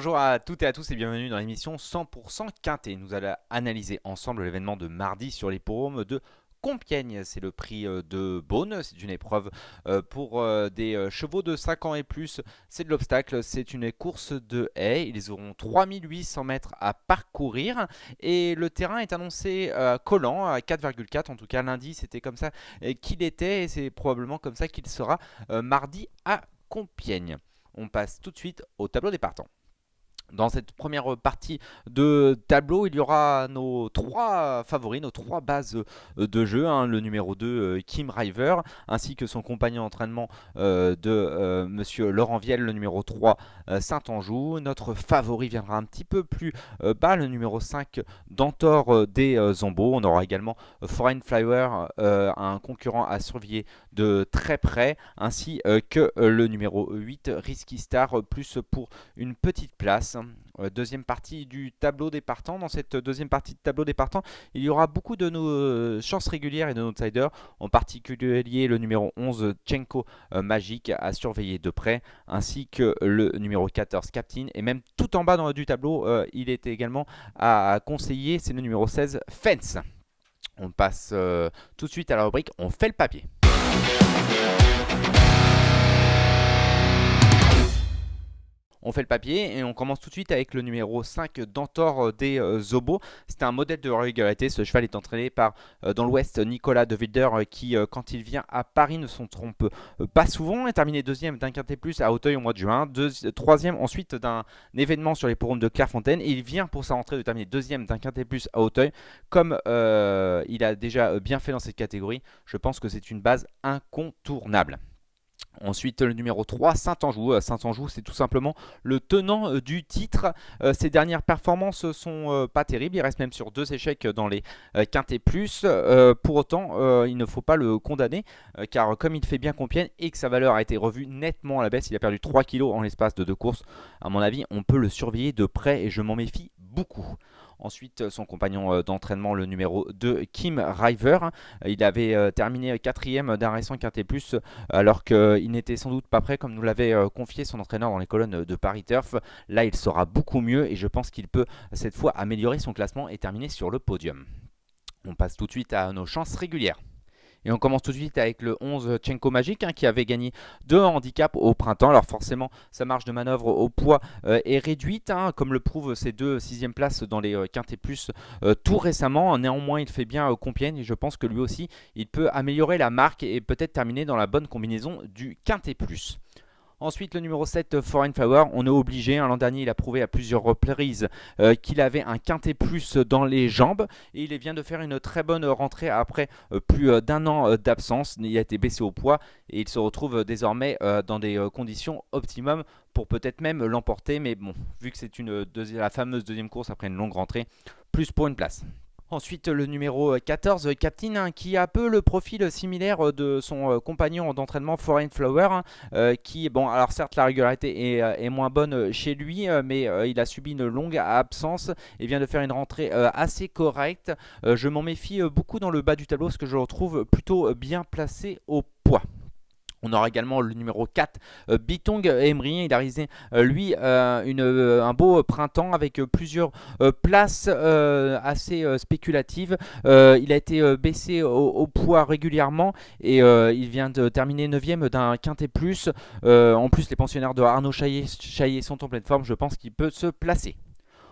Bonjour à toutes et à tous et bienvenue dans l'émission 100% Quintet. Nous allons analyser ensemble l'événement de mardi sur l'hippodrome de Compiègne. C'est le prix de Beaune, c'est une épreuve pour des chevaux de 5 ans et plus. C'est de l'obstacle, c'est une course de haies. Ils auront 3800 mètres à parcourir et le terrain est annoncé collant à 4,4. En tout cas lundi c'était comme ça qu'il était et c'est probablement comme ça qu'il sera mardi à Compiègne. On passe tout de suite au tableau des partants. Dans cette première partie de tableau, il y aura nos trois favoris, nos trois bases de jeu. Le numéro 2, Kim River, ainsi que son compagnon d'entraînement de Monsieur Laurent Viel, le numéro 3, Saint-Anjou. Notre favori viendra un petit peu plus bas, le numéro 5, Dantor des Zombo. On aura également Foreign Flower, un concurrent à surveiller de très près, ainsi que le numéro 8, Risky Star, plus pour une petite place. Deuxième partie du tableau des partants. Dans cette deuxième partie de tableau des partants, il y aura beaucoup de nos chances régulières et de nos outsiders, en particulier le numéro 11, Tchenko Magic, à surveiller de près, ainsi que le numéro 14, Captain. Et même tout en bas du tableau, il est également à conseiller, c'est le numéro 16, Fence. On passe tout de suite à la rubrique On fait le papier. On fait le papier et on commence tout de suite avec le numéro 5, Dantor des Zobos. C'est un modèle de régularité. Ce cheval est entraîné par, dans l'Ouest, Nicolas de Wilder qui, quand il vient à Paris, ne s'en trompe pas souvent. Il est terminé deuxième d'un Quintet Plus à Auteuil au mois de juin. Troisième ensuite d'un événement sur les hippodromes de Clairefontaine. Et il vient pour sa rentrée de terminer deuxième d'un Quintet Plus à Auteuil. Comme il a déjà bien fait dans cette catégorie, je pense que c'est une base incontournable. Ensuite, le numéro 3, Saint-Anjou. Saint-Anjou, c'est tout simplement le tenant du titre. Ses dernières performances sont pas terribles. Il reste même sur 2 échecs dans les Quintet Plus. Pour autant, il ne faut pas le condamner, car comme il fait bien Compiègne et que sa valeur a été revue nettement à la baisse, il a perdu 3 kg en l'espace de 2 courses. À mon avis, on peut le surveiller de près et je m'en méfie beaucoup. Ensuite, son compagnon d'entraînement, le numéro 2, Kim River. Il avait terminé 4e d'un récent Quintet Plus, alors qu'il n'était sans doute pas prêt, comme nous l'avait confié son entraîneur dans les colonnes de Paris Turf. Là, il sera beaucoup mieux et je pense qu'il peut cette fois améliorer son classement et terminer sur le podium. On passe tout de suite à nos chances régulières. Et on commence tout de suite avec le 11 Tchenko Magic qui avait gagné 2 handicaps au printemps. Alors forcément, sa marge de manœuvre au poids est réduite, comme le prouvent ses 2 6e places dans les Quintet Plus tout récemment. Néanmoins, il fait bien Compiègne et je pense que lui aussi, il peut améliorer la marque et peut-être terminer dans la bonne combinaison du Quintet Plus. Ensuite, le numéro 7, Foreign Flower, on est obligé. L'an dernier, il a prouvé à plusieurs reprises qu'il avait un Quintet Plus dans les jambes. Et il vient de faire une très bonne rentrée après plus d'un an d'absence. Il a été baissé au poids et il se retrouve désormais dans des conditions optimum pour peut-être même l'emporter. Mais bon, vu que c'est la fameuse deuxième course après une longue rentrée, plus pour une place. Ensuite, le numéro 14, Captain, qui a un peu le profil similaire de son compagnon d'entraînement Foreign Flower, qui, bon, alors certes, la régularité est moins bonne chez lui, mais il a subi une longue absence et vient de faire une rentrée assez correcte. Je m'en méfie beaucoup dans le bas du tableau, parce que je le retrouve plutôt bien placé au poids. On aura également le numéro 4, Bitong Emery. Il a réalisé, lui, un beau printemps avec plusieurs places assez spéculatives. Il a été baissé au poids régulièrement et il vient de terminer 9e d'un Quintet Plus. En plus, les pensionnaires de Arnaud Chaillet sont en pleine forme. Je pense qu'il peut se placer.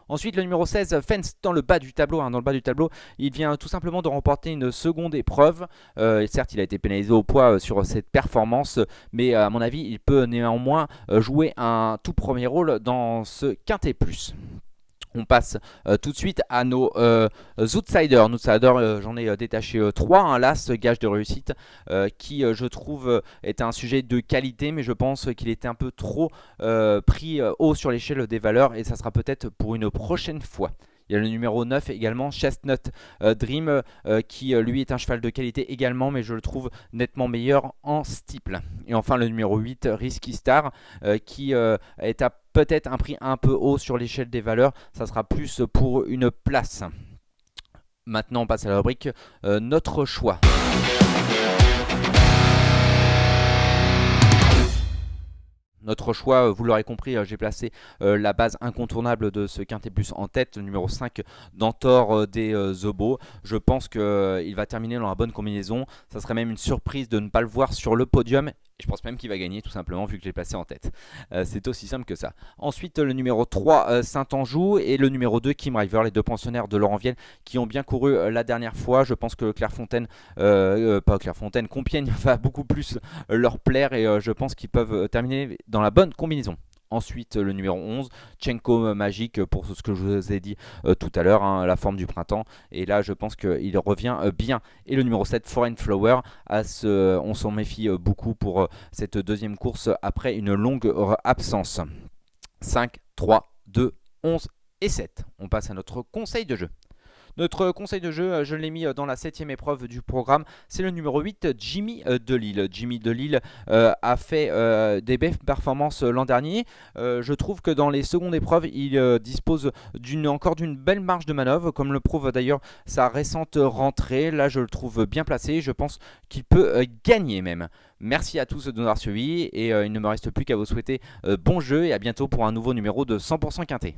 Ensuite, le numéro 16, Fence, dans le bas du tableau. Dans le bas du tableau, il vient tout simplement de remporter une seconde épreuve. Certes, il a été pénalisé au poids sur cette performance, mais à mon avis, il peut néanmoins jouer un tout premier rôle dans ce Quintet Plus. On passe tout de suite à nos outsiders. J'en ai détaché 3. L'As, gage de réussite, qui je trouve est un sujet de qualité, mais je pense qu'il était un peu trop pris haut sur l'échelle des valeurs et ça sera peut-être pour une prochaine fois. Il y a le numéro 9 également, Chestnut Dream, qui lui est un cheval de qualité également, mais je le trouve nettement meilleur en steeple. Et enfin le numéro 8, Risky Star, qui est à peut-être un prix un peu haut sur l'échelle des valeurs. Ça sera plus pour une place. Maintenant on passe à la rubrique Notre choix. Notre choix, vous l'aurez compris, j'ai placé la base incontournable de ce Quintet Plus en tête, le numéro 5 d'Antor des Zobo. Je pense qu'il va terminer dans la bonne combinaison. Ça serait même une surprise de ne pas le voir sur le podium. Je pense même qu'il va gagner tout simplement vu que je l'ai placé en tête. C'est aussi simple que ça. Ensuite, le numéro 3, Saint-Anjou, et le numéro 2, Kim River, les deux pensionnaires de Laurent Vienne qui ont bien couru la dernière fois. Je pense que Compiègne va beaucoup plus leur plaire et je pense qu'ils peuvent terminer dans la bonne combinaison. Ensuite, le numéro 11, Tchenko Magique, pour ce que je vous ai dit tout à l'heure, la forme du printemps. Et là, je pense qu'il revient bien. Et le numéro 7, Foreign Flower, on s'en méfie beaucoup pour cette deuxième course après une longue absence. 5, 3, 2, 11 et 7. On passe à notre conseil de jeu. Notre conseil de jeu, je l'ai mis dans la 7ème épreuve du programme, c'est le numéro 8, Jimmy Delille. Jimmy Delille a fait des belles performances l'an dernier. Je trouve que dans les secondes épreuves, il dispose encore d'une belle marge de manœuvre, comme le prouve d'ailleurs sa récente rentrée. Là, je le trouve bien placé, je pense qu'il peut gagner même. Merci à tous de nous avoir suivis et il ne me reste plus qu'à vous souhaiter bon jeu et à bientôt pour un nouveau numéro de 100% Quintet.